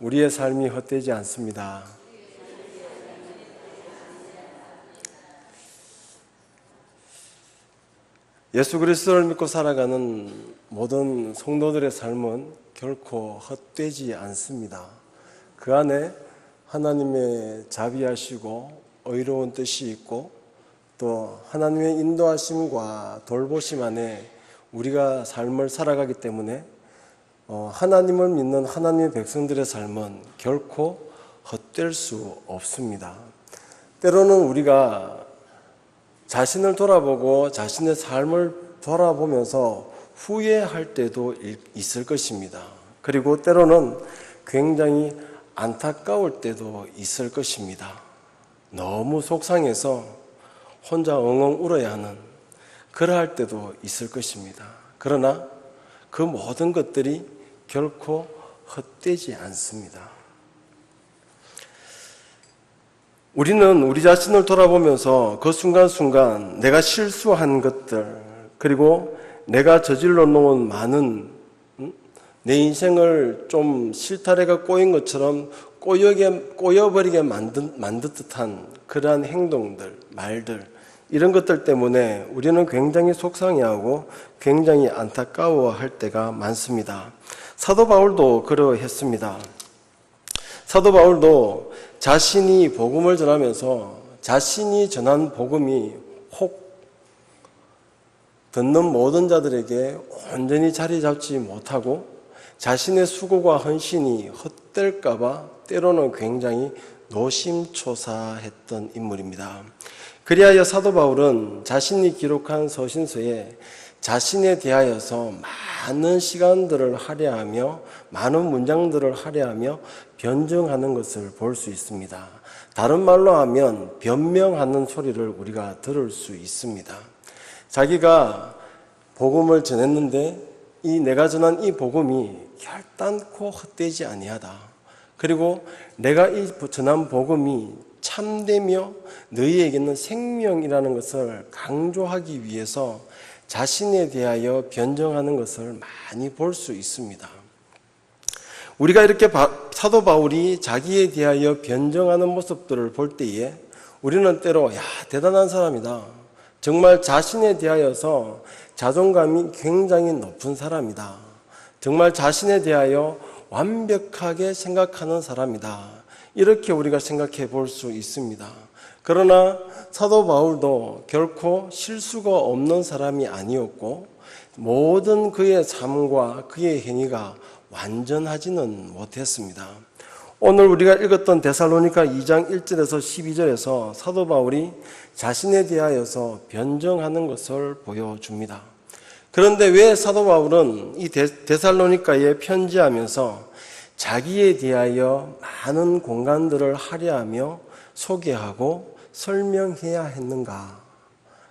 우리의 삶이 헛되지 않습니다. 예수 그리스도를 믿고 살아가는 모든 성도들의 삶은 결코 헛되지 않습니다. 그 안에 하나님의 자비하시고 의로운 뜻이 있고 또 하나님의 인도하심과 돌보심 안에 우리가 삶을 살아가기 때문에 하나님을 믿는 하나님의 백성들의 삶은 결코 헛될 수 없습니다. 때로는 우리가 자신을 돌아보고 자신의 삶을 돌아보면서 후회할 때도 있을 것입니다. 그리고 때로는 굉장히 안타까울 때도 있을 것입니다. 너무 속상해서 혼자 엉엉 울어야 하는 그러할 때도 있을 것입니다. 그러나 그 모든 것들이 결코 헛되지 않습니다. 우리는 우리 자신을 돌아보면서 그 순간순간 내가 실수한 것들, 그리고 내가 저질러 놓은 많은 내 인생을 좀 실타래가 꼬인 것처럼 꼬여버리게 만든 듯한 그러한 행동들, 말들, 이런 것들 때문에 우리는 굉장히 속상해하고 굉장히 안타까워할 때가 많습니다. 사도 바울도 그러했습니다. 사도 바울도 자신이 복음을 전하면서 자신이 전한 복음이 혹 듣는 모든 자들에게 온전히 자리 잡지 못하고 자신의 수고와 헌신이 헛될까봐 때로는 굉장히 노심초사했던 인물입니다. 그리하여 사도 바울은 자신이 기록한 서신서에 자신에 대하여서 많은 시간들을 할애하며 많은 문장들을 할애하며 변증하는 것을 볼 수 있습니다. 다른 말로 하면 변명하는 소리를 우리가 들을 수 있습니다. 자기가 복음을 전했는데 내가 전한 이 복음이 결단코 헛되지 아니하다. 그리고 내가 이 전한 복음이 참되며 너희에게는 생명이라는 것을 강조하기 위해서 자신에 대하여 변증하는 것을 많이 볼 수 있습니다. 우리가 이렇게 사도 바울이 자기에 대하여 변증하는 모습들을 볼 때에 우리는 때로 대단한 사람이다. 정말 자신에 대하여서 자존감이 굉장히 높은 사람이다. 정말 자신에 대하여 완벽하게 생각하는 사람이다. 이렇게 우리가 생각해 볼 수 있습니다. 그러나 사도 바울도 결코 실수가 없는 사람이 아니었고 모든 그의 삶과 그의 행위가 완전하지는 못했습니다. 오늘 우리가 읽었던 데살로니가 2장 1절에서 12절에서 사도 바울이 자신에 대하여서 변증하는 것을 보여줍니다. 그런데 왜 사도 바울은 이 데살로니가에 편지하면서 자기에 대하여 많은 공간들을 할애하며 소개하고 설명해야 했는가?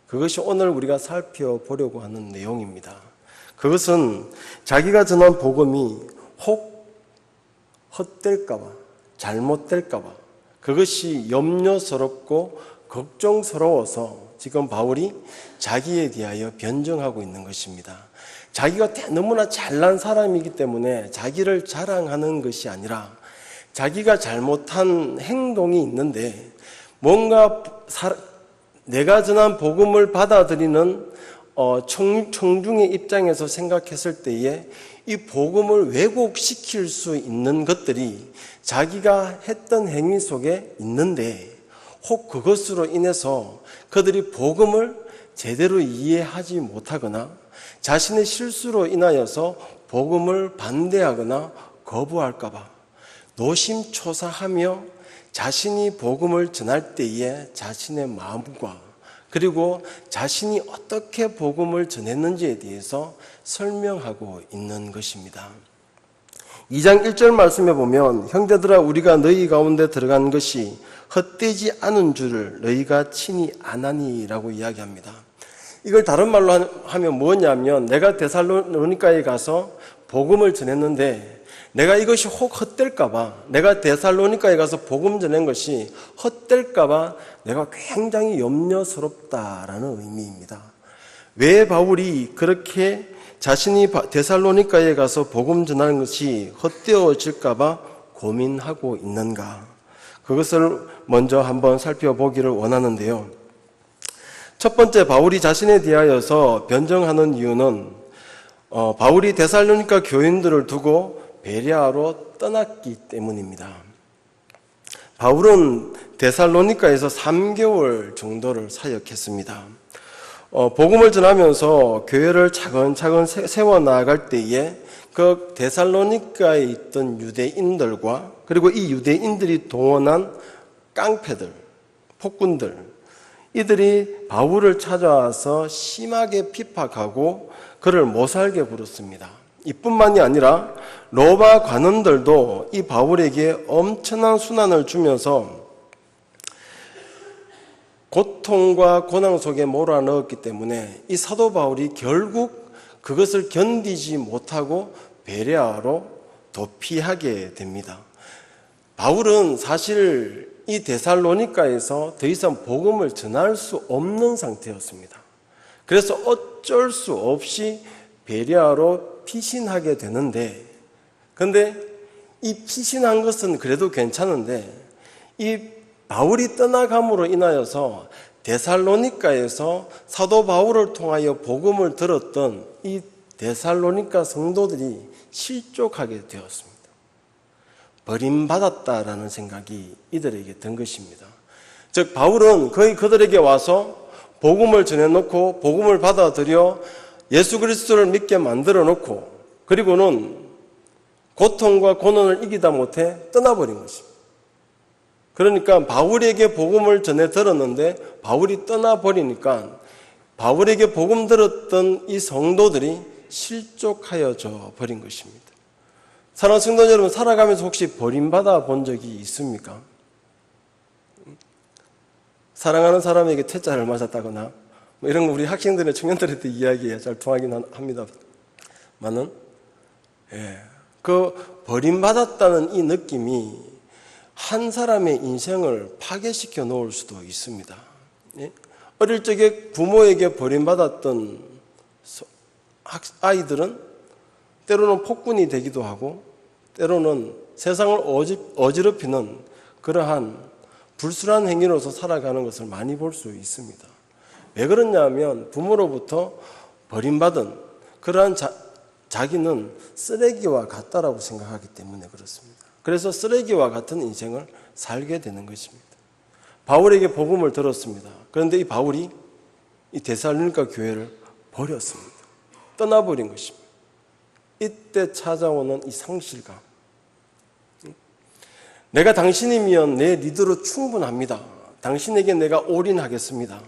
그것이 오늘 우리가 살펴보려고 하는 내용입니다. 그것은 자기가 전한 복음이 혹 헛될까봐, 잘못될까봐 그것이 염려스럽고 걱정스러워서 지금 바울이 자기에 대하여 변증하고 있는 것입니다. 자기가 너무나 잘난 사람이기 때문에 자기를 자랑하는 것이 아니라 자기가 잘못한 행동이 있는데 뭔가 내가 전한 복음을 받아들이는 청중의 입장에서 생각했을 때에 이 복음을 왜곡시킬 수 있는 것들이 자기가 했던 행위 속에 있는데 혹 그것으로 인해서 그들이 복음을 제대로 이해하지 못하거나 자신의 실수로 인하여서 복음을 반대하거나 거부할까 봐 노심초사하며 자신이 복음을 전할 때에 자신의 마음과 그리고 자신이 어떻게 복음을 전했는지에 대해서 설명하고 있는 것입니다. 2장 1절 말씀에 보면 형제들아 우리가 너희 가운데 들어간 것이 헛되지 않은 줄을 너희가 친히 아나니라고 이야기합니다. 이걸 다른 말로 하면 뭐냐면 내가 데살로니가에 가서 복음을 전했는데 내가 이것이 혹 헛될까봐 내가 데살로니가에 가서 복음 전한 것이 헛될까봐 내가 굉장히 염려스럽다라는 의미입니다. 왜 바울이 그렇게 자신이 데살로니가에 가서 복음 전하는 것이 헛되어질까봐 고민하고 있는가? 그것을 먼저 한번 살펴보기를 원하는데요. 첫 번째, 바울이 자신에 대하여서 변정하는 이유는 바울이 데살로니가 교인들을 두고 베레아로 떠났기 때문입니다. 바울은 데살로니가에서 3개월 정도를 사역했습니다. 복음을 전하면서 교회를 차근차근 세워나갈 때에 그 데살로니가에 있던 유대인들과 그리고 이 유대인들이 동원한 깡패들, 폭군들, 이들이 바울을 찾아와서 심하게 핍박하고 그를 못살게 부렸습니다. 이뿐만이 아니라 로마 관원들도 이 바울에게 엄청난 순환을 주면서 고통과 고난 속에 몰아넣었기 때문에 이 사도 바울이 결국 그것을 견디지 못하고 베레아로 도피하게 됩니다. 바울은 사실 이 데살로니가에서 더 이상 복음을 전할 수 없는 상태였습니다. 그래서 어쩔 수 없이 베레아로 피신하게 되는데, 근데 이 피신한 것은 그래도 괜찮은데 이 바울이 떠나감으로 인하여서 데살로니가에서 사도 바울을 통하여 복음을 들었던 이 데살로니가 성도들이 실족하게 되었습니다. 버림받았다라는 생각이 이들에게 든 것입니다. 즉 바울은 거의 그들에게 와서 복음을 전해놓고 복음을 받아들여 예수 그리스도를 믿게 만들어 놓고 그리고는 고통과 고난을 이기다 못해 떠나버린 것입니다. 그러니까 바울에게 복음을 전해 들었는데 바울이 떠나버리니까 바울에게 복음 들었던 이 성도들이 실족하여져 버린 것입니다. 사랑하는 성도 여러분, 살아가면서 혹시 버림받아 본 적이 있습니까? 사랑하는 사람에게 퇴짜를 맞았다거나 뭐 이런 거 우리 학생들의 청년들한테 이야기에 잘 통하긴 합니다만은 그 버림받았다는 이 느낌이 한 사람의 인생을 파괴시켜 놓을 수도 있습니다. 어릴 적에 부모에게 버림받았던 아이들은 때로는 폭군이 되기도 하고 때로는 세상을 어지럽히는 그러한 불순한 행위로서 살아가는 것을 많이 볼 수 있습니다. 왜 그러냐면 부모로부터 버림받은 그러한 자기는 쓰레기와 같다라고 생각하기 때문에 그렇습니다. 그래서 쓰레기와 같은 인생을 살게 되는 것입니다. 바울에게 복음을 들었습니다. 그런데 이 바울이 이 데살로니가 교회를 버렸습니다. 떠나버린 것입니다. 이때 찾아오는 이 상실감. 내가 당신이면 내 리더로 충분합니다. 당신에게 내가 올인하겠습니다.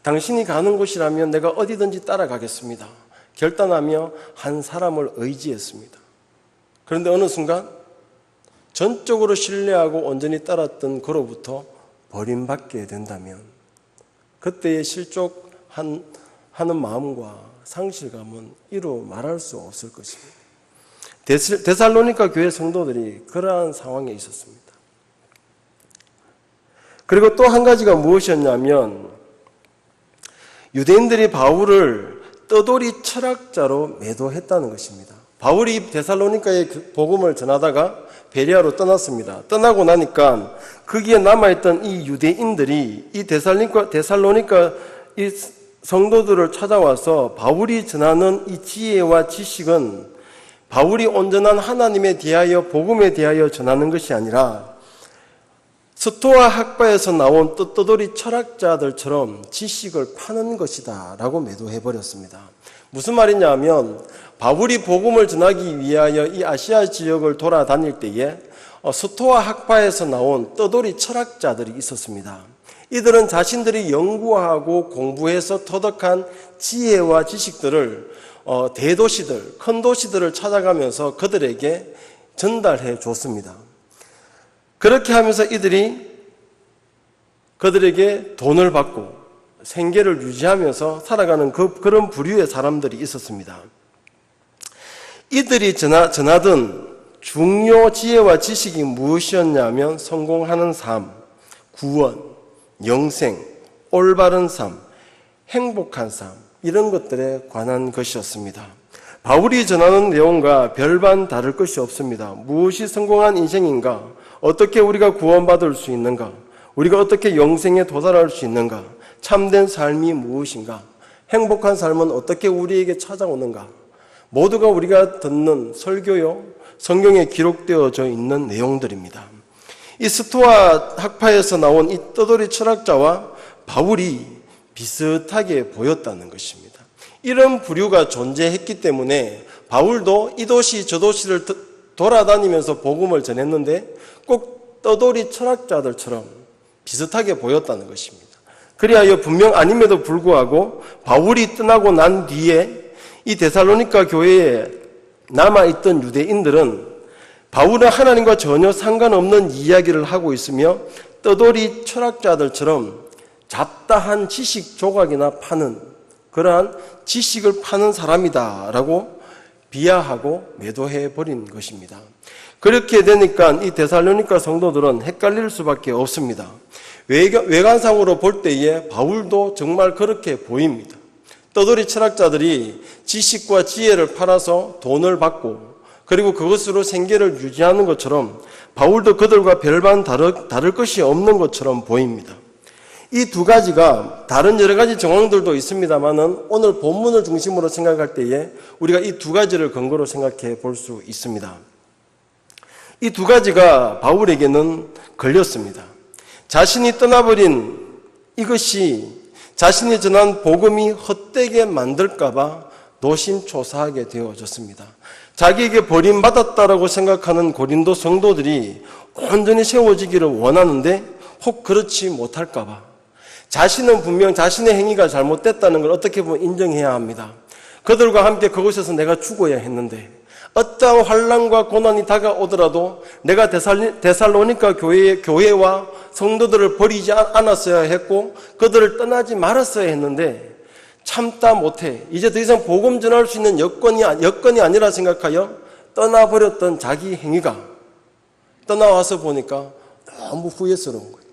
당신이 가는 곳이라면 내가 어디든지 따라가겠습니다. 결단하며 한 사람을 의지했습니다. 그런데 어느 순간 전적으로 신뢰하고 온전히 따랐던 그로부터 버림받게 된다면 그때의 실족하는 마음과 상실감은 이루 말할 수 없을 것입니다. 데살로니가 교회 성도들이 그러한 상황에 있었습니다. 그리고 또 한 가지가 무엇이었냐면 유대인들이 바울을 떠돌이 철학자로 매도했다는 것입니다. 바울이 데살로니가의 복음을 전하다가 베레아로 떠났습니다. 떠나고 나니까 거기에 남아있던 이 유대인들이 이 데살로니가 이 성도들을 찾아와서 바울이 전하는 이 지혜와 지식은 바울이 온전한 하나님에 대하여 복음에 대하여 전하는 것이 아니라 스토아 학파에서 나온 떠돌이 철학자들처럼 지식을 파는 것이다 라고 매도해버렸습니다. 무슨 말이냐 하면 바울이 복음을 전하기 위하여 이 아시아 지역을 돌아다닐 때에 스토아 학파에서 나온 떠돌이 철학자들이 있었습니다. 이들은 자신들이 연구하고 공부해서 터득한 지혜와 지식들을 대도시들, 큰 도시들을 찾아가면서 그들에게 전달해 줬습니다. 그렇게 하면서 이들이 그들에게 돈을 받고 생계를 유지하면서 살아가는 그런 부류의 사람들이 있었습니다. 이들이 전하던 중요 지혜와 지식이 무엇이었냐면 성공하는 삶, 구원, 영생, 올바른 삶, 행복한 삶 이런 것들에 관한 것이었습니다. 바울이 전하는 내용과 별반 다를 것이 없습니다. 무엇이 성공한 인생인가? 어떻게 우리가 구원받을 수 있는가? 우리가 어떻게 영생에 도달할 수 있는가? 참된 삶이 무엇인가? 행복한 삶은 어떻게 우리에게 찾아오는가? 모두가 우리가 듣는 설교요, 성경에 기록되어져 있는 내용들입니다. 이 스토아 학파에서 나온 이 떠돌이 철학자와 바울이 비슷하게 보였다는 것입니다. 이런 부류가 존재했기 때문에 바울도 이 도시 저 도시를 돌아다니면서 복음을 전했는데 꼭 떠돌이 철학자들처럼 비슷하게 보였다는 것입니다. 그리하여 분명 아님에도 불구하고 바울이 떠나고 난 뒤에 이 데살로니가 교회에 남아있던 유대인들은 바울은 하나님과 전혀 상관없는 이야기를 하고 있으며 떠돌이 철학자들처럼 잡다한 지식 조각이나 파는 그러한 지식을 파는 사람이다라고 비하하고 매도해버린 것입니다. 그렇게 되니까 이 데살로니가 성도들은 헷갈릴 수밖에 없습니다. 외관상으로 볼 때에 바울도 정말 그렇게 보입니다. 떠돌이 철학자들이 지식과 지혜를 팔아서 돈을 받고 그리고 그것으로 생계를 유지하는 것처럼 바울도 그들과 별반 다를 것이 없는 것처럼 보입니다. 이 두 가지가 다른 여러 가지 정황들도 있습니다만은 오늘 본문을 중심으로 생각할 때에 우리가 이 두 가지를 근거로 생각해 볼 수 있습니다. 이 두 가지가 바울에게는 걸렸습니다. 자신이 떠나버린 이것이 자신이 전한 복음이 헛되게 만들까봐 노심초사하게 되어졌습니다. 자기에게 버림받았다라고 생각하는 고린도 성도들이 온전히 세워지기를 원하는데 혹 그렇지 못할까봐 자신은 분명 자신의 행위가 잘못됐다는 걸 어떻게 보면 인정해야 합니다. 그들과 함께 그곳에서 내가 죽어야 했는데 어떠한 환난과 고난이 다가오더라도 내가 데살로니가 교회와 성도들을 버리지 않았어야 했고 그들을 떠나지 말았어야 했는데 참다 못해 이제 더 이상 복음 전할 수 있는 여건이 아니라 생각하여 떠나버렸던 자기 행위가 떠나와서 보니까 너무 후회스러운 거예요.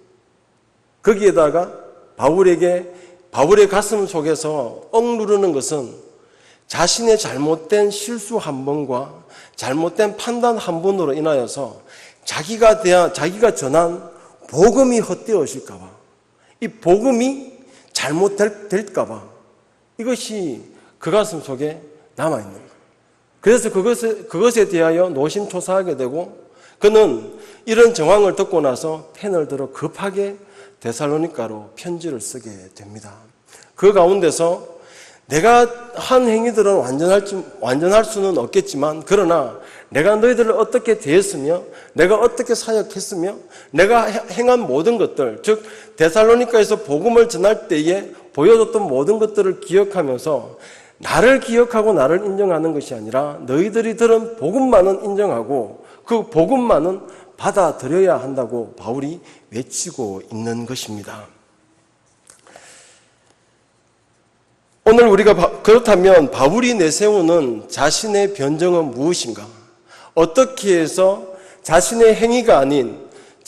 거기에다가 바울의 가슴 속에서 억누르는 것은 자신의 잘못된 실수 한 번과 잘못된 판단 한 번으로 인하여서 자기가 전한 복음이 헛되어질까 봐, 이 복음이 잘못될까 봐 이것이 그 가슴 속에 남아있는 거예요. 그래서 그것에 대하여 노심초사하게 되고 그는 이런 정황을 듣고 나서 펜을 들어 급하게 데살로니가로 편지를 쓰게 됩니다. 그 가운데서 내가 한 행위들은 완전할 수는 없겠지만 그러나 내가 너희들을 어떻게 대했으며 내가 어떻게 사역했으며 내가 행한 모든 것들 즉 데살로니가에서 복음을 전할 때에 보여줬던 모든 것들을 기억하면서 나를 기억하고 나를 인정하는 것이 아니라 너희들이 들은 복음만은 인정하고 그 복음만은 받아들여야 한다고 바울이 외치고 있는 것입니다. 오늘 우리가 그렇다면 바울이 내세우는 자신의 변정은 무엇인가? 어떻게 해서 자신의 행위가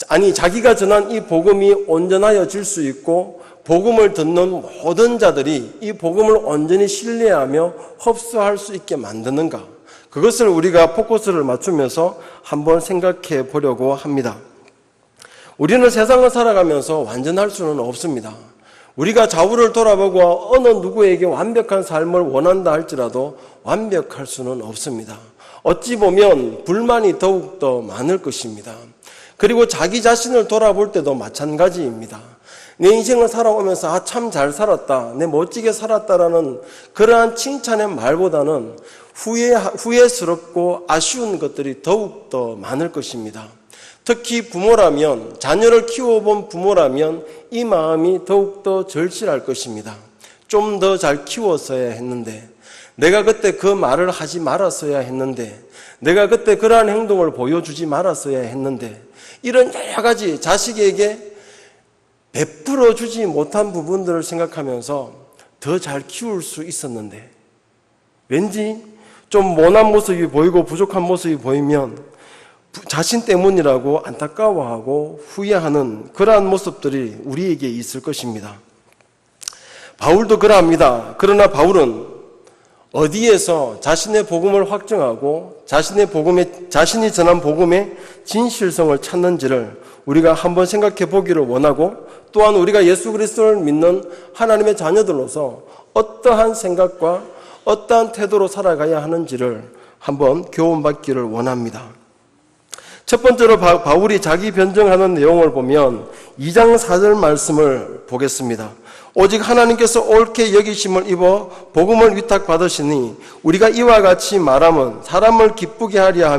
아니 자기가 전한 이 복음이 온전하여질 수 있고 복음을 듣는 모든 자들이 이 복음을 온전히 신뢰하며 흡수할 수 있게 만드는가? 그것을 우리가 포커스를 맞추면서 한번 생각해 보려고 합니다. 우리는 세상을 살아가면서 완전할 수는 없습니다. 우리가 좌우를 돌아보고 어느 누구에게 완벽한 삶을 원한다 할지라도 완벽할 수는 없습니다. 어찌 보면 불만이 더욱더 많을 것입니다. 그리고 자기 자신을 돌아볼 때도 마찬가지입니다. 내 인생을 살아오면서 참 잘 살았다, 내 멋지게 살았다라는 그러한 칭찬의 말보다는 후회스럽고 아쉬운 것들이 더욱더 많을 것입니다. 특히 부모라면, 자녀를 키워본 부모라면 이 마음이 더욱더 절실할 것입니다. 좀 더 잘 키웠어야 했는데, 내가 그때 그 말을 하지 말았어야 했는데, 내가 그때 그러한 행동을 보여주지 말았어야 했는데, 이런 여러 가지 자식에게 베풀어 주지 못한 부분들을 생각하면서 더 잘 키울 수 있었는데, 왠지 좀 모난 모습이 보이고 부족한 모습이 보이면 자신 때문이라고 안타까워하고 후회하는 그러한 모습들이 우리에게 있을 것입니다. 바울도 그러합니다. 그러나 바울은 어디에서 자신의 복음을 확증하고 자신이 전한 복음의 진실성을 찾는지를 우리가 한번 생각해 보기를 원하고, 또한 우리가 예수 그리스도를 믿는 하나님의 자녀들로서 어떠한 생각과 어떠한 태도로 살아가야 하는지를 한번 교훈받기를 원합니다. 첫 번째로 바울이 자기 변증하는 내용을 보면 2장 4절 말씀을 보겠습니다. 오직 하나님께서 옳게 여기심을 입어 복음을 위탁받으시니 우리가 이와 같이 말하면 사람을 기쁘게 하려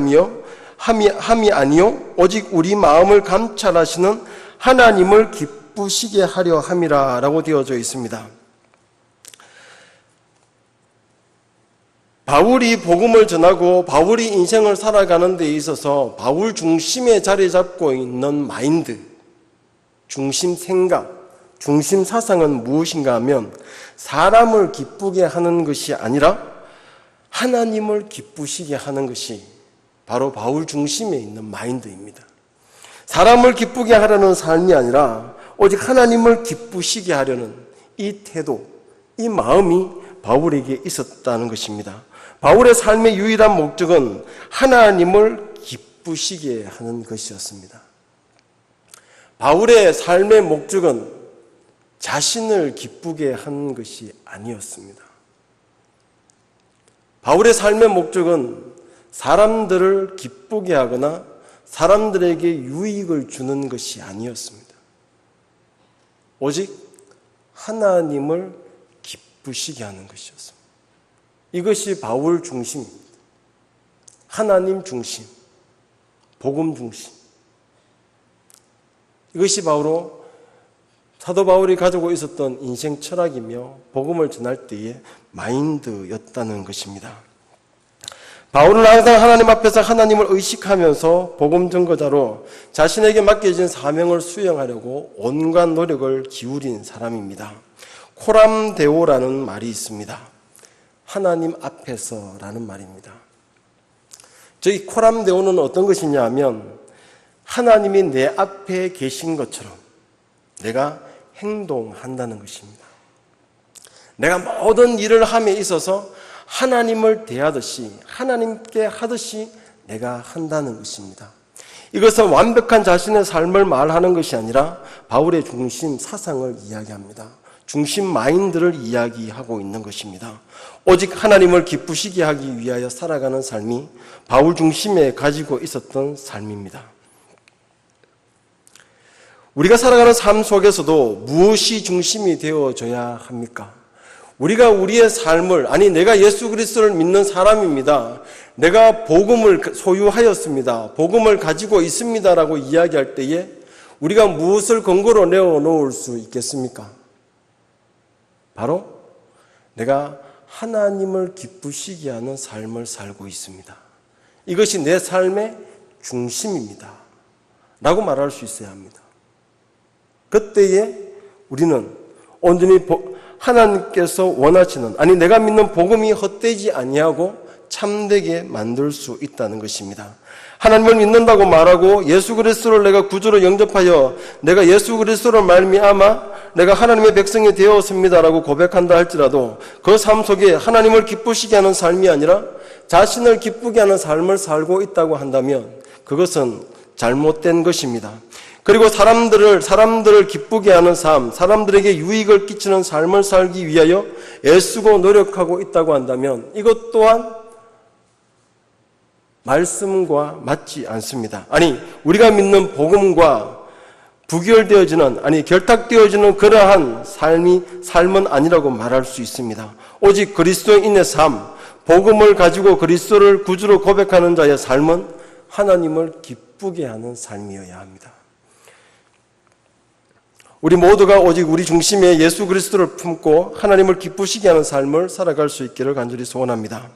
함이 아니요 오직 우리 마음을 감찰하시는 하나님을 기쁘시게 하려 함이라 라고 되어져 있습니다. 바울이 복음을 전하고 바울이 인생을 살아가는 데 있어서 바울 중심에 자리 잡고 있는 마인드, 중심 생각, 중심 사상은 무엇인가 하면 사람을 기쁘게 하는 것이 아니라 하나님을 기쁘시게 하는 것이 바로 바울 중심에 있는 마인드입니다. 사람을 기쁘게 하려는 삶이 아니라 오직 하나님을 기쁘시게 하려는 이 태도, 이 마음이 바울에게 있었다는 것입니다. 바울의 삶의 유일한 목적은 하나님을 기쁘시게 하는 것이었습니다. 바울의 삶의 목적은 자신을 기쁘게 하는 것이 아니었습니다. 바울의 삶의 목적은 사람들을 기쁘게 하거나 사람들에게 유익을 주는 것이 아니었습니다. 오직 하나님을 기쁘시게 하는 것이었습니다. 이것이 바울 중심입니다. 하나님 중심, 복음 중심. 이것이 바로 사도 바울이 가지고 있었던 인생 철학이며 복음을 전할 때의 마인드였다는 것입니다. 바울은 항상 하나님 앞에서 하나님을 의식하면서 복음 전거자로 자신에게 맡겨진 사명을 수행하려고 온갖 노력을 기울인 사람입니다. 코람데오라는 말이 있습니다. 하나님 앞에서라는 말입니다. 저희 코람데오는 어떤 것이냐 하면 하나님이 내 앞에 계신 것처럼 내가 행동한다는 것입니다. 내가 모든 일을 함에 있어서 하나님을 대하듯이 하나님께 하듯이 내가 한다는 것입니다. 이것은 완벽한 자신의 삶을 말하는 것이 아니라 바울의 중심 사상을 이야기합니다. 중심 마인드를 이야기하고 있는 것입니다. 오직 하나님을 기쁘시게 하기 위하여 살아가는 삶이 바울 중심에 가지고 있었던 삶입니다. 우리가 살아가는 삶 속에서도 무엇이 중심이 되어져야 합니까? 우리가 우리의 삶을, 내가 예수 그리스도를 믿는 사람입니다. 내가 복음을 소유하였습니다. 복음을 가지고 있습니다라고 이야기할 때에 우리가 무엇을 근거로 내어놓을 수 있겠습니까? 바로 내가 하나님을 기쁘시게 하는 삶을 살고 있습니다. 이것이 내 삶의 중심입니다. 라고 말할 수 있어야 합니다. 그때에 우리는 온전히 하나님께서 원하시는, 내가 믿는 복음이 헛되지 아니하고 참되게 만들 수 있다는 것입니다. 하나님을 믿는다고 말하고 예수 그리스도를 내가 구주로 영접하여 내가 예수 그리스도를 말미암아 내가 하나님의 백성이 되었습니다라고 고백한다 할지라도 그 삶 속에 하나님을 기쁘시게 하는 삶이 아니라 자신을 기쁘게 하는 삶을 살고 있다고 한다면 그것은 잘못된 것입니다. 그리고 사람들을 기쁘게 하는 삶, 사람들에게 유익을 끼치는 삶을 살기 위하여 애쓰고 노력하고 있다고 한다면 이것 또한 말씀과 맞지 않습니다. 우리가 믿는 복음과 결탁되어지는 그러한 삶은 아니라고 말할 수 있습니다. 오직 그리스도인의 삶, 복음을 가지고 그리스도를 구주로 고백하는 자의 삶은 하나님을 기쁘게 하는 삶이어야 합니다. 우리 모두가 오직 우리 중심에 예수 그리스도를 품고 하나님을 기쁘시게 하는 삶을 살아갈 수 있기를 간절히 소원합니다.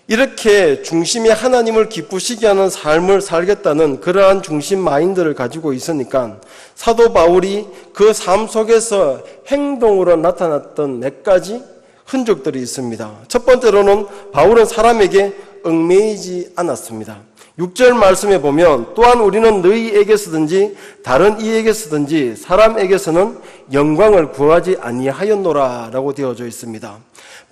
이렇게 중심에 하나님을 기쁘시게 하는 삶을 살겠다는 그러한 중심 마인드를 가지고 있으니까 사도 바울이 그 삶 속에서 행동으로 나타났던 몇 가지 흔적들이 있습니다. 첫 번째로는 바울은 사람에게 얽매이지 않았습니다. 6절 말씀에 보면 또한 우리는 너희에게서든지 다른 이에게서든지 사람에게서는 영광을 구하지 아니하였노라 라고 되어져 있습니다.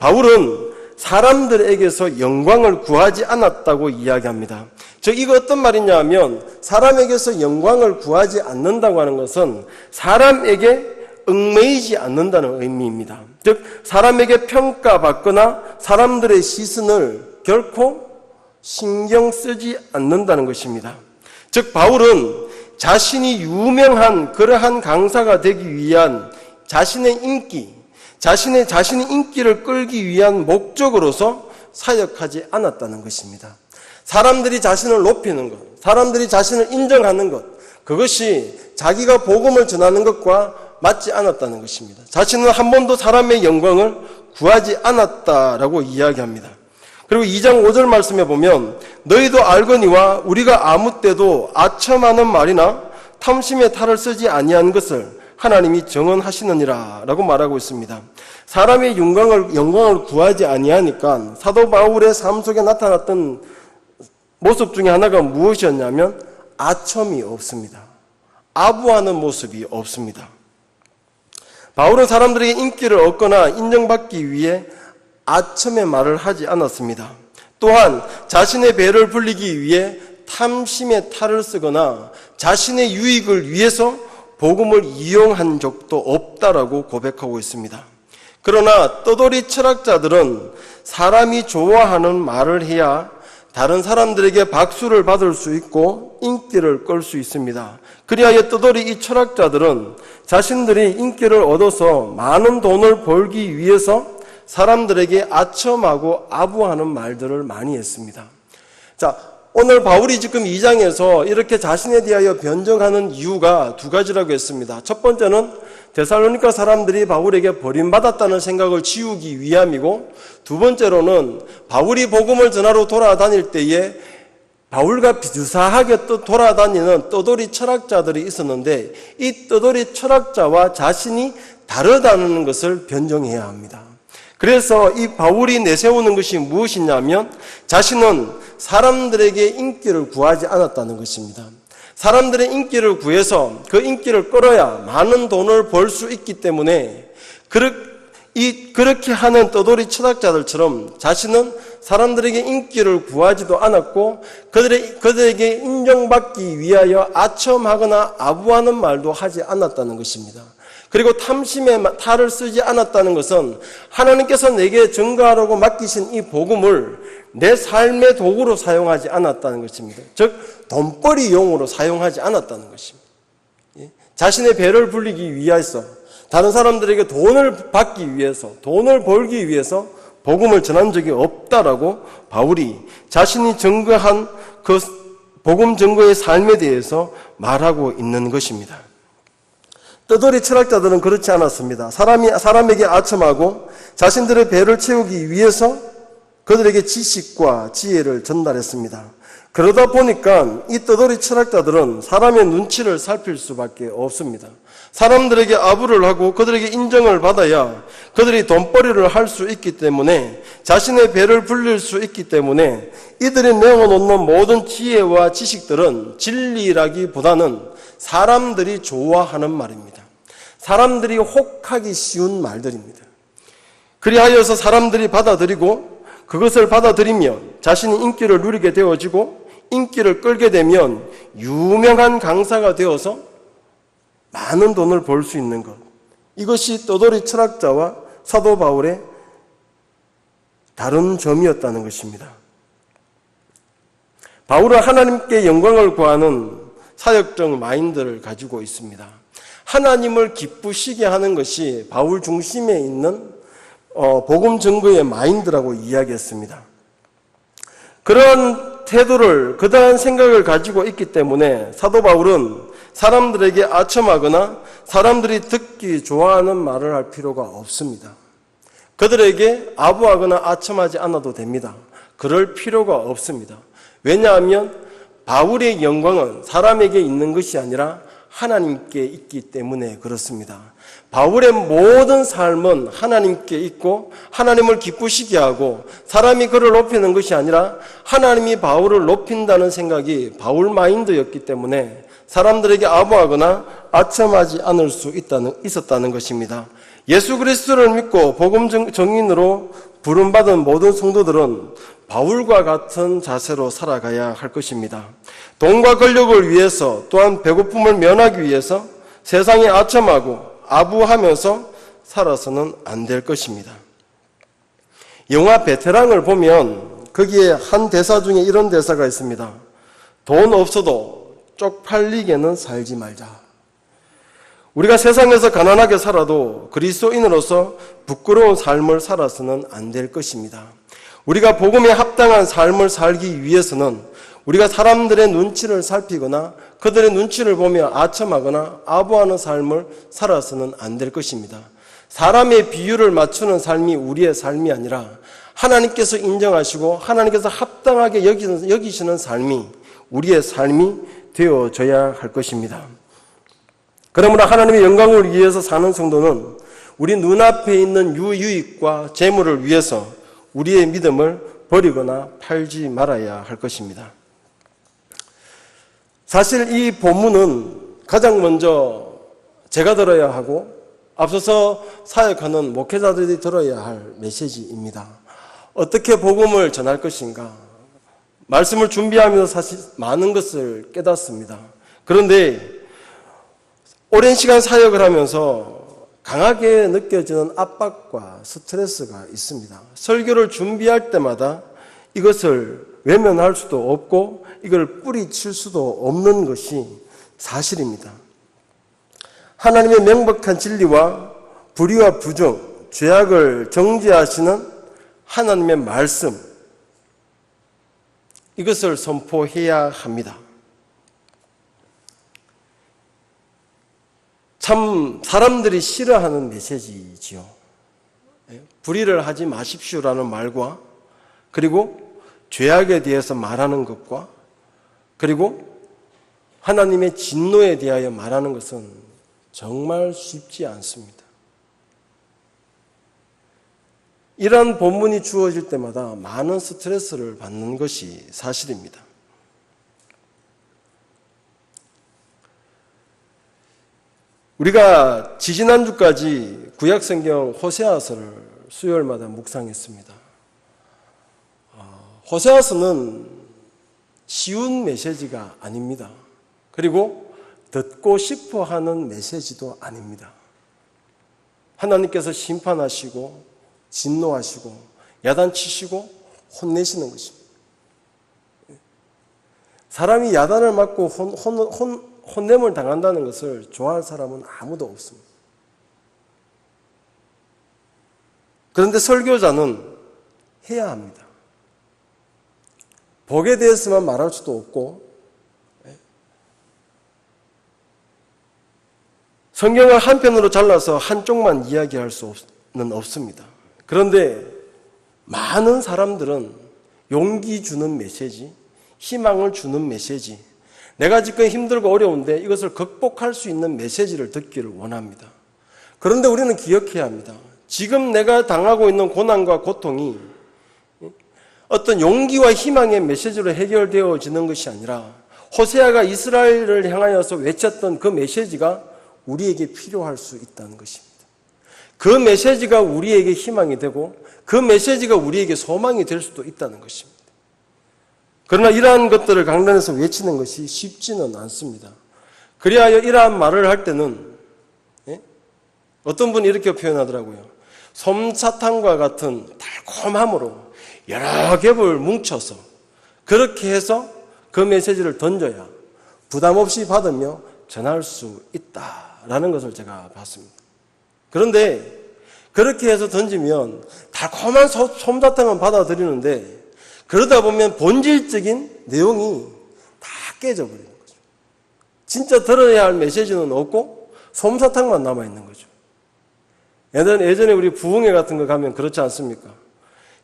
바울은 사람들에게서 영광을 구하지 않았다고 이야기합니다. 즉 이거 어떤 말이냐 하면 사람에게서 영광을 구하지 않는다고 하는 것은 사람에게 얽매이지 않는다는 의미입니다. 즉 사람에게 평가받거나 사람들의 시선을 결코 신경 쓰지 않는다는 것입니다. 즉 바울은 자신이 유명한 그러한 강사가 되기 위한 자신의 인기, 자신이 인기를 끌기 위한 목적으로서 사역하지 않았다는 것입니다. 사람들이 자신을 높이는 것, 사람들이 자신을 인정하는 것, 그것이 자기가 복음을 전하는 것과 맞지 않았다는 것입니다. 자신은 한 번도 사람의 영광을 구하지 않았다라고 이야기합니다. 그리고 2장 5절 말씀에 보면 너희도 알거니와 우리가 아무 때도 아첨하는 말이나 탐심의 탈을 쓰지 아니한 것을 하나님이 정언하시느니라 라고 말하고 있습니다. 사람의 영광을 구하지 아니하니까 사도 바울의 삶 속에 나타났던 모습 중에 하나가 무엇이었냐면 아첨이 없습니다. 아부하는 모습이 없습니다. 바울은 사람들에게 인기를 얻거나 인정받기 위해 아첨의 말을 하지 않았습니다. 또한 자신의 배를 불리기 위해 탐심의 탈을 쓰거나 자신의 유익을 위해서 복음을 이용한 적도 없다라고 고백하고 있습니다. 그러나 떠돌이 철학자들은 사람이 좋아하는 말을 해야 다른 사람들에게 박수를 받을 수 있고 인기를 끌 수 있습니다. 그리하여 떠돌이 이 철학자들은 자신들이 인기를 얻어서 많은 돈을 벌기 위해서 사람들에게 아첨하고 아부하는 말들을 많이 했습니다. 자, 오늘 바울이 지금 2장에서 이렇게 자신에 대하여 변정하는 이유가 두 가지라고 했습니다. 첫 번째는 데살로니가 사람들이 바울에게 버림받았다는 생각을 지우기 위함이고, 두 번째로는 바울이 복음을 전하러 돌아다닐 때에 바울과 비슷하게 또 돌아다니는 떠돌이 철학자들이 있었는데 이 떠돌이 철학자와 자신이 다르다는 것을 변정해야 합니다. 그래서 이 바울이 내세우는 것이 무엇이냐면 자신은 사람들에게 인기를 구하지 않았다는 것입니다. 사람들의 인기를 구해서 그 인기를 끌어야 많은 돈을 벌 수 있기 때문에 그렇게 하는 떠돌이 철학자들처럼 자신은 사람들에게 인기를 구하지도 않았고 그들에게 인정받기 위하여 아첨하거나 아부하는 말도 하지 않았다는 것입니다. 그리고 탐심의 탈을 쓰지 않았다는 것은 하나님께서 내게 전가하라고 맡기신 이 복음을 내 삶의 도구로 사용하지 않았다는 것입니다. 즉 돈벌이용으로 사용하지 않았다는 것입니다. 자신의 배를 불리기 위해서 다른 사람들에게 돈을 받기 위해서 돈을 벌기 위해서 복음을 전한 적이 없다라고 바울이 자신이 증거한 그 복음 증거의 삶에 대해서 말하고 있는 것입니다. 떠돌이 철학자들은 그렇지 않았습니다. 사람에게 아첨하고 자신들의 배를 채우기 위해서 그들에게 지식과 지혜를 전달했습니다. 그러다 보니까 이 떠돌이 철학자들은 사람의 눈치를 살필 수밖에 없습니다. 사람들에게 아부를 하고 그들에게 인정을 받아야 그들이 돈벌이를 할 수 있기 때문에 자신의 배를 불릴 수 있기 때문에 이들이 내어놓는 모든 지혜와 지식들은 진리라기보다는 사람들이 좋아하는 말입니다. 사람들이 혹하기 쉬운 말들입니다. 그리하여서 사람들이 받아들이고 그것을 받아들이면 자신이 인기를 누리게 되어지고 인기를 끌게 되면 유명한 강사가 되어서 많은 돈을 벌 수 있는 것. 이것이 떠돌이 철학자와 사도 바울의 다른 점이었다는 것입니다. 바울은 하나님께 영광을 구하는 사역적 마인드를 가지고 있습니다. 하나님을 기쁘시게 하는 것이 바울 중심에 있는 복음 증거의 마인드라고 이야기했습니다. 그런 태도를, 그러한 생각을 가지고 있기 때문에 사도 바울은 사람들에게 아첨하거나 사람들이 듣기 좋아하는 말을 할 필요가 없습니다. 그들에게 아부하거나 아첨하지 않아도 됩니다. 그럴 필요가 없습니다. 왜냐하면 바울의 영광은 사람에게 있는 것이 아니라 하나님께 있기 때문에 그렇습니다. 바울의 모든 삶은 하나님께 있고 하나님을 기쁘시게 하고 사람이 그를 높이는 것이 아니라 하나님이 바울을 높인다는 생각이 바울 마인드였기 때문에 사람들에게 아부하거나 아첨하지 않을 수 있었다는 것입니다. 예수 그리스도를 믿고 복음 증인으로 부름받은 모든 성도들은 바울과 같은 자세로 살아가야 할 것입니다. 돈과 권력을 위해서 또한 배고픔을 면하기 위해서 세상에 아첨하고 아부하면서 살아서는 안 될 것입니다. 영화 베테랑을 보면 거기에 한 대사 중에 이런 대사가 있습니다. 돈 없어도 쪽팔리게는 살지 말자. 우리가 세상에서 가난하게 살아도 그리스도인으로서 부끄러운 삶을 살아서는 안 될 것입니다. 우리가 복음에 합당한 삶을 살기 위해서는 우리가 사람들의 눈치를 살피거나 그들의 눈치를 보며 아첨하거나 아부하는 삶을 살아서는 안 될 것입니다. 사람의 비율을 맞추는 삶이 우리의 삶이 아니라 하나님께서 인정하시고 하나님께서 합당하게 여기시는 삶이 우리의 삶이 되어져야 할 것입니다. 그러므로 하나님의 영광을 위해서 사는 성도는 우리 눈앞에 있는 유익과 재물을 위해서 우리의 믿음을 버리거나 팔지 말아야 할 것입니다. 사실 이 본문은 가장 먼저 제가 들어야 하고 앞서서 사역하는 목회자들이 들어야 할 메시지입니다. 어떻게 복음을 전할 것인가? 말씀을 준비하면서 사실 많은 것을 깨닫습니다. 그런데 오랜 시간 사역을 하면서 강하게 느껴지는 압박과 스트레스가 있습니다. 설교를 준비할 때마다 이것을 외면할 수도 없고 이걸 뿌리칠 수도 없는 것이 사실입니다. 하나님의 명백한 진리와 불의와 부정, 죄악을 정죄하시는 하나님의 말씀, 이것을 선포해야 합니다. 참 사람들이 싫어하는 메시지지요. 불의를 하지 마십시오라는 말과 그리고 죄악에 대해서 말하는 것과 그리고 하나님의 진노에 대하여 말하는 것은 정말 쉽지 않습니다. 이러한 본문이 주어질 때마다 많은 스트레스를 받는 것이 사실입니다. 우리가 지지난주까지 구약성경 호세아서를 수요일마다 묵상했습니다. 호세아서는 쉬운 메시지가 아닙니다. 그리고 듣고 싶어 하는 메시지도 아닙니다. 하나님께서 심판하시고 진노하시고 야단치시고 혼내시는 것입니다. 사람이 야단을 맞고 혼냄을 당한다는 것을 좋아할 사람은 아무도 없습니다. 그런데 설교자는 해야 합니다. 복에 대해서만 말할 수도 없고 성경을 한편으로 잘라서 한쪽만 이야기할 수는 없습니다. 그런데 많은 사람들은 용기 주는 메시지, 희망을 주는 메시지, 내가 지금 힘들고 어려운데 이것을 극복할 수 있는 메시지를 듣기를 원합니다. 그런데 우리는 기억해야 합니다. 지금 내가 당하고 있는 고난과 고통이 어떤 용기와 희망의 메시지로 해결되어지는 것이 아니라 호세아가 이스라엘을 향하여서 외쳤던 그 메시지가 우리에게 필요할 수 있다는 것입니다. 그 메시지가 우리에게 희망이 되고 그 메시지가 우리에게 소망이 될 수도 있다는 것입니다. 그러나 이러한 것들을 강단에서 외치는 것이 쉽지는 않습니다. 그리하여 이러한 말을 할 때는 어떤 분이 이렇게 표현하더라고요. 솜사탕과 같은 달콤함으로 여러 겹을 뭉쳐서 그렇게 해서 그 메시지를 던져야 부담 없이 받으며 전할 수 있다라는 것을 제가 봤습니다. 그런데 그렇게 해서 던지면 달콤한 솜사탕은 받아들이는데 그러다 보면 본질적인 내용이 다 깨져버리는 거죠. 진짜 들어야 할 메시지는 없고 솜사탕만 남아있는 거죠. 예전에 우리 부흥회 같은 거 가면 그렇지 않습니까?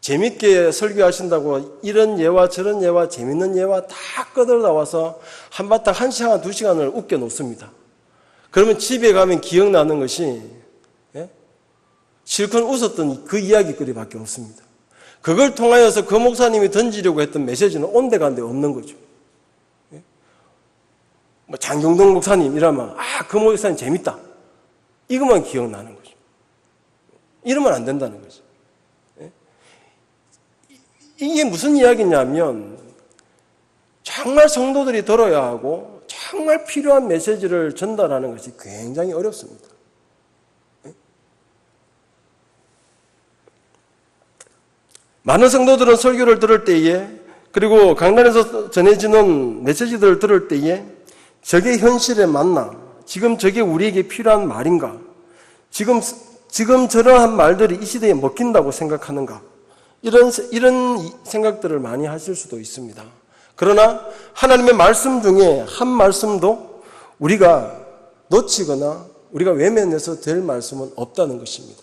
재밌게 설교하신다고 이런 예와 저런 예와 재밌는 예와 다 꺼들 나와서 한바탕 1시간, 2시간을 웃겨 놓습니다. 그러면 집에 가면 기억나는 것이 실컷 웃었던 그 이야기거리밖에 없습니다. 그걸 통하여서 그 목사님이 던지려고 했던 메시지는 온데간데 없는 거죠. 뭐 장경동 목사님 이러면 그 목사님 재밌다. 이것만 기억나는 거죠. 이러면 안 된다는 거죠. 이게 무슨 이야기냐면 정말 성도들이 들어야 하고 정말 필요한 메시지를 전달하는 것이 굉장히 어렵습니다. 많은 성도들은 설교를 들을 때에 그리고 강단에서 전해지는 메시지들을 들을 때에 저게 현실에 맞나? 지금 저게 우리에게 필요한 말인가? 지금 저러한 말들이 이 시대에 먹힌다고 생각하는가? 이런 생각들을 많이 하실 수도 있습니다. 그러나 하나님의 말씀 중에 한 말씀도 우리가 놓치거나 우리가 외면해서 될 말씀은 없다는 것입니다.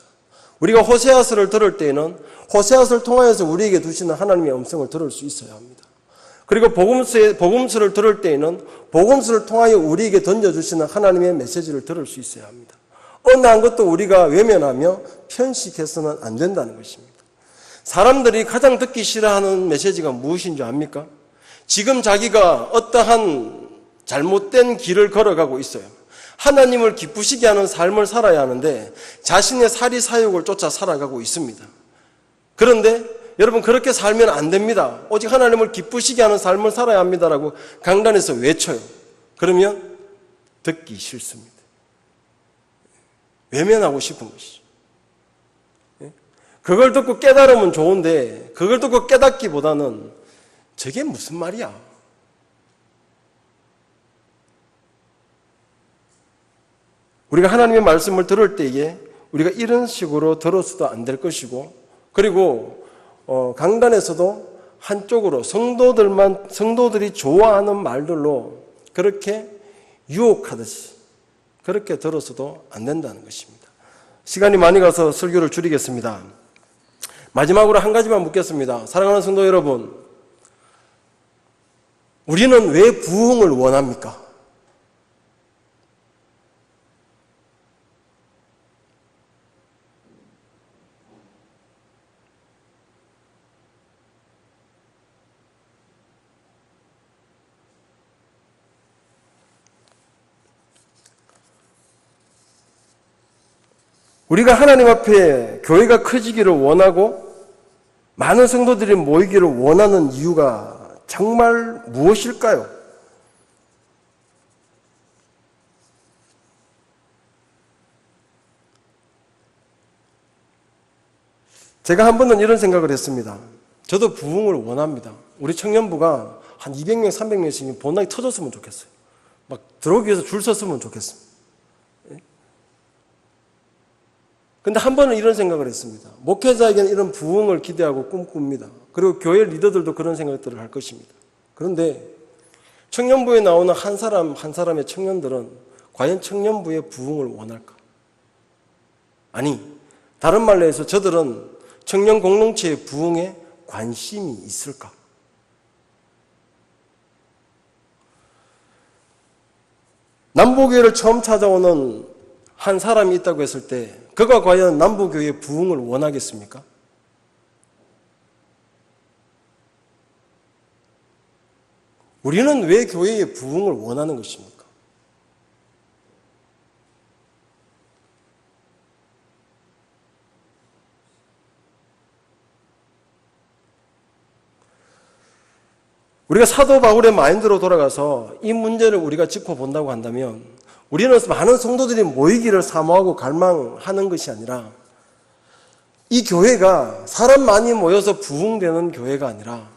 우리가 호세아서를 들을 때에는 호세아서를 통하여서 우리에게 두시는 하나님의 음성을 들을 수 있어야 합니다. 그리고 복음서를 들을 때에는 복음서를 통하여 우리에게 던져주시는 하나님의 메시지를 들을 수 있어야 합니다. 어느 한 것도 우리가 외면하며 편식해서는 안 된다는 것입니다. 사람들이 가장 듣기 싫어하는 메시지가 무엇인 줄 압니까? 지금 자기가 어떠한 잘못된 길을 걸어가고 있어요. 하나님을 기쁘시게 하는 삶을 살아야 하는데 자신의 사리사욕을 쫓아 살아가고 있습니다. 그런데 여러분 그렇게 살면 안 됩니다. 오직 하나님을 기쁘시게 하는 삶을 살아야 합니다라고 강단에서 외쳐요. 그러면 듣기 싫습니다. 외면하고 싶은 것이죠. 그걸 듣고 깨달으면 좋은데 그걸 듣고 깨닫기보다는 저게 무슨 말이야? 우리가 하나님의 말씀을 들을 때에 우리가 이런 식으로 들어서도 안 될 것이고 그리고 강단에서도 한쪽으로 성도들이 좋아하는 말들로 그렇게 유혹하듯이 그렇게 들어서도 안 된다는 것입니다. 시간이 많이 가서 설교를 줄이겠습니다. 마지막으로 한 가지만 묻겠습니다. 사랑하는 성도 여러분, 우리는 왜 부흥을 원합니까? 우리가 하나님 앞에 교회가 커지기를 원하고 많은 성도들이 모이기를 원하는 이유가 정말 무엇일까요? 제가 한 번은 이런 생각을 했습니다. 저도 부흥을 원합니다. 우리 청년부가 한 200명, 300명씩 본당이 터졌으면 좋겠어요. 막 들어오기 위해서 줄 섰으면 좋겠어요. 근데 한 번은 이런 생각을 했습니다. 목회자에게는 이런 부흥을 기대하고 꿈꿉니다. 그리고 교회 리더들도 그런 생각들을 할 것입니다. 그런데 청년부에 나오는 한 사람 한 사람의 청년들은 과연 청년부의 부흥을 원할까? 아니, 다른 말로 해서 저들은 청년 공동체의 부흥에 관심이 있을까? 남부교회를 처음 찾아오는 한 사람이 있다고 했을 때 그가 과연 남부교회의 부흥을 원하겠습니까? 우리는 왜 교회의 부흥을 원하는 것입니까? 우리가 사도 바울의 마인드로 돌아가서 이 문제를 우리가 짚어본다고 한다면 우리는 많은 성도들이 모이기를 사모하고 갈망하는 것이 아니라 이 교회가 사람 많이 모여서 부흥되는 교회가 아니라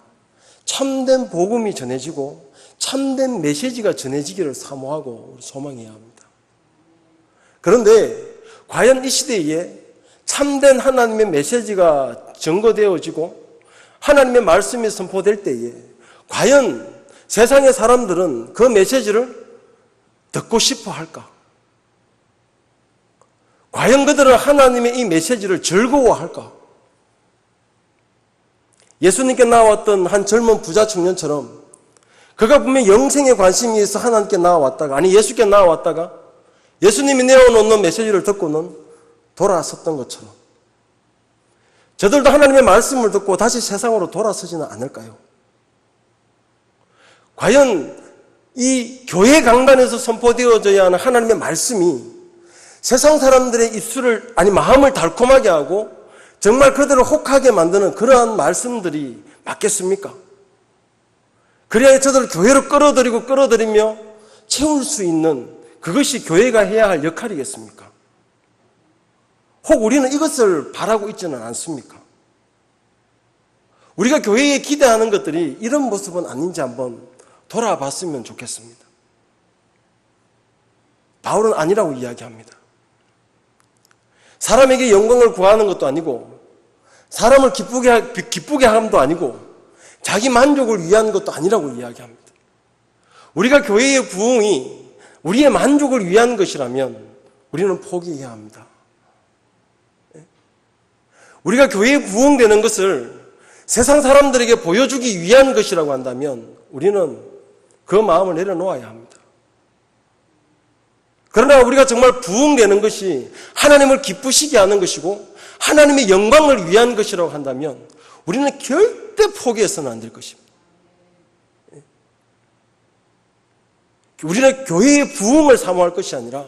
참된 복음이 전해지고 참된 메시지가 전해지기를 사모하고 소망해야 합니다. 그런데 과연 이 시대에 참된 하나님의 메시지가 증거되어지고 하나님의 말씀이 선포될 때에 과연 세상의 사람들은 그 메시지를 듣고 싶어 할까? 과연 그들은 하나님의 이 메시지를 즐거워할까? 예수님께 나왔던 한 젊은 부자 청년처럼 그가 분명히 영생에 관심이 있어 하나님께 나와왔다가 아니 예수께 나와왔다가 예수님이 내어놓는 메시지를 듣고는 돌아섰던 것처럼 저들도 하나님의 말씀을 듣고 다시 세상으로 돌아서지는 않을까요? 과연 이 교회 강단에서 선포되어져야 하는 하나님의 말씀이 세상 사람들의 입술을, 마음을 달콤하게 하고 정말 그들을 혹하게 만드는 그러한 말씀들이 맞겠습니까? 그래야 저들을 교회로 끌어들이며 채울 수 있는 그것이 교회가 해야 할 역할이겠습니까? 혹 우리는 이것을 바라고 있지는 않습니까? 우리가 교회에 기대하는 것들이 이런 모습은 아닌지 한번 돌아봤으면 좋겠습니다. 바울은 아니라고 이야기합니다. 사람에게 영광을 구하는 것도 아니고 사람을 기쁘게 함도 아니고 자기 만족을 위한 것도 아니라고 이야기합니다. 우리가 교회의 부흥이 우리의 만족을 위한 것이라면 우리는 포기해야 합니다. 우리가 교회에 부흥되는 것을 세상 사람들에게 보여주기 위한 것이라고 한다면 우리는 그 마음을 내려놓아야 합니다. 그러나 우리가 정말 부흥되는 것이 하나님을 기쁘시게 하는 것이고 하나님의 영광을 위한 것이라고 한다면 우리는 절대 포기해서는 안 될 것입니다. 우리는 교회의 부흥을 사모할 것이 아니라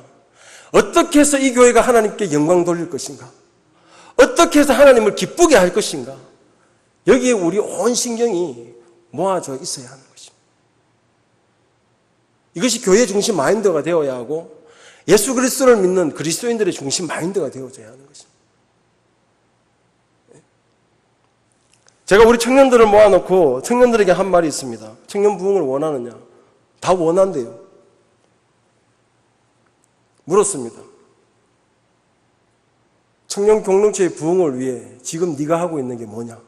어떻게 해서 이 교회가 하나님께 영광 돌릴 것인가? 어떻게 해서 하나님을 기쁘게 할 것인가? 여기에 우리 온 신경이 모아져 있어야 하는 것입니다. 이것이 교회 중심 마인드가 되어야 하고 예수 그리스도를 믿는 그리스도인들의 중심 마인드가 되어져야 하는 것입니다. 제가 우리 청년들을 모아놓고 청년들에게 한 말이 있습니다. 청년 부흥을 원하느냐? 다 원한대요. 물었습니다. 청년 공동체의 부흥을 위해 지금 네가 하고 있는 게 뭐냐?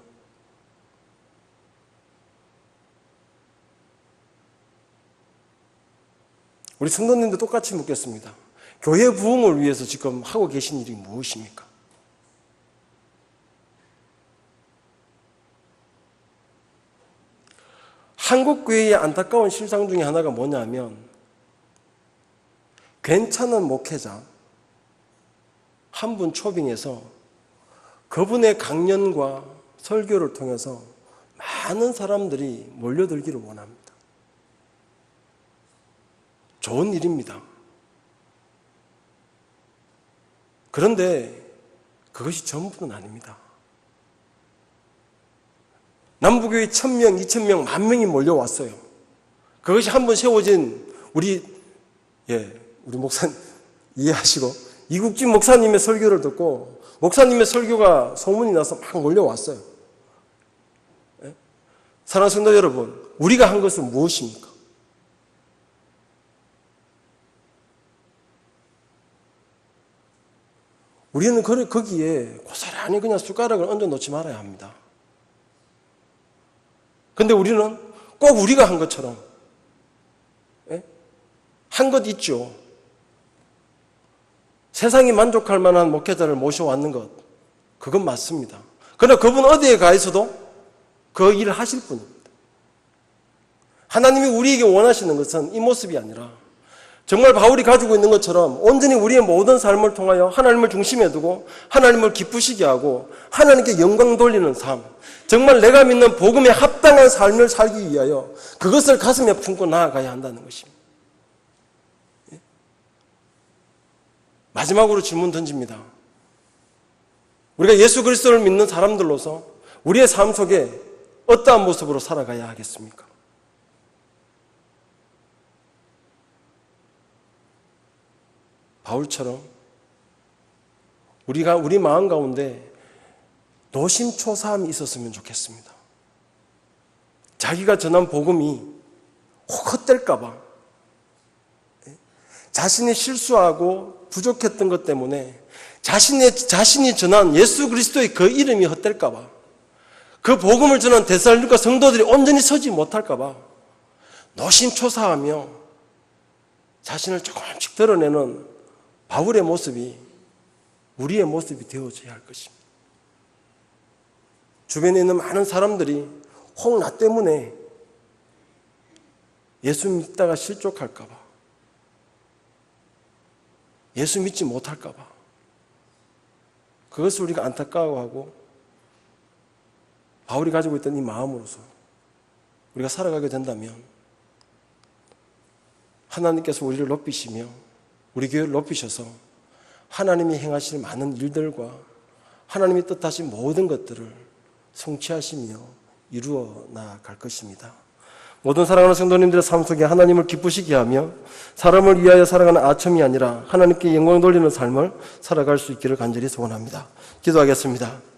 우리 성도님도 똑같이 묻겠습니다. 교회 부흥을 위해서 지금 하고 계신 일이 무엇입니까? 한국 교회의 안타까운 실상 중에 하나가 뭐냐면 괜찮은 목회자 한 분 초빙해서 그분의 강연과 설교를 통해서 많은 사람들이 몰려들기를 원합니다. 좋은 일입니다. 그런데 그것이 전부는 아닙니다. 남부교회 1000명, 2000명, 10,000명이 몰려왔어요. 그것이 한 번 세워진 우리 목사님 이해하시고 이국진 목사님의 설교를 듣고 목사님의 설교가 소문이 나서 막 몰려왔어요. 사랑하는 성도 여러분, 우리가 한 것은 무엇입니까? 우리는 거기에 고스란히 그냥 숟가락을 얹어 놓지 말아야 합니다. 근데 우리는 꼭 우리가 한 것처럼 한 것 있죠. 세상이 만족할 만한 목회자를 모셔왔는 것, 그건 맞습니다. 그러나 그분 어디에 가 있어도 그 일을 하실 분입니다. 하나님이 우리에게 원하시는 것은 이 모습이 아니라 정말 바울이 가지고 있는 것처럼 온전히 우리의 모든 삶을 통하여 하나님을 중심에 두고 하나님을 기쁘시게 하고 하나님께 영광 돌리는 삶, 정말 내가 믿는 복음에 합당한 삶을 살기 위하여 그것을 가슴에 품고 나아가야 한다는 것입니다. 마지막으로 질문 던집니다. 우리가 예수 그리스도를 믿는 사람들로서 우리의 삶 속에 어떠한 모습으로 살아가야 하겠습니까? 바울처럼 우리 마음 가운데 노심초사함이 있었으면 좋겠습니다. 자기가 전한 복음이 혹 헛될까 봐, 자신이 실수하고 부족했던 것 때문에 자신이 전한 예수 그리스도의 그 이름이 헛될까 봐, 그 복음을 전한 데살로니가 성도들이 온전히 서지 못할까 봐 노심초사하며 자신을 조금씩 드러내는 바울의 모습이 우리의 모습이 되어져야 할 것입니다. 주변에 있는 많은 사람들이 혹 나 때문에 예수 믿다가 실족할까 봐, 예수 믿지 못할까 봐. 그것을 우리가 안타까워하고 바울이 가지고 있던 이 마음으로서 우리가 살아가게 된다면 하나님께서 우리를 높이시며 우리 교회를 높이셔서 하나님이 행하실 많은 일들과 하나님이 뜻하신 모든 것들을 성취하시며 이루어 나갈 것입니다. 모든 사랑하는 성도님들의 삶 속에 하나님을 기쁘시게 하며 사람을 위하여 살아가는 아첨이 아니라 하나님께 영광 돌리는 삶을 살아갈 수 있기를 간절히 소원합니다. 기도하겠습니다.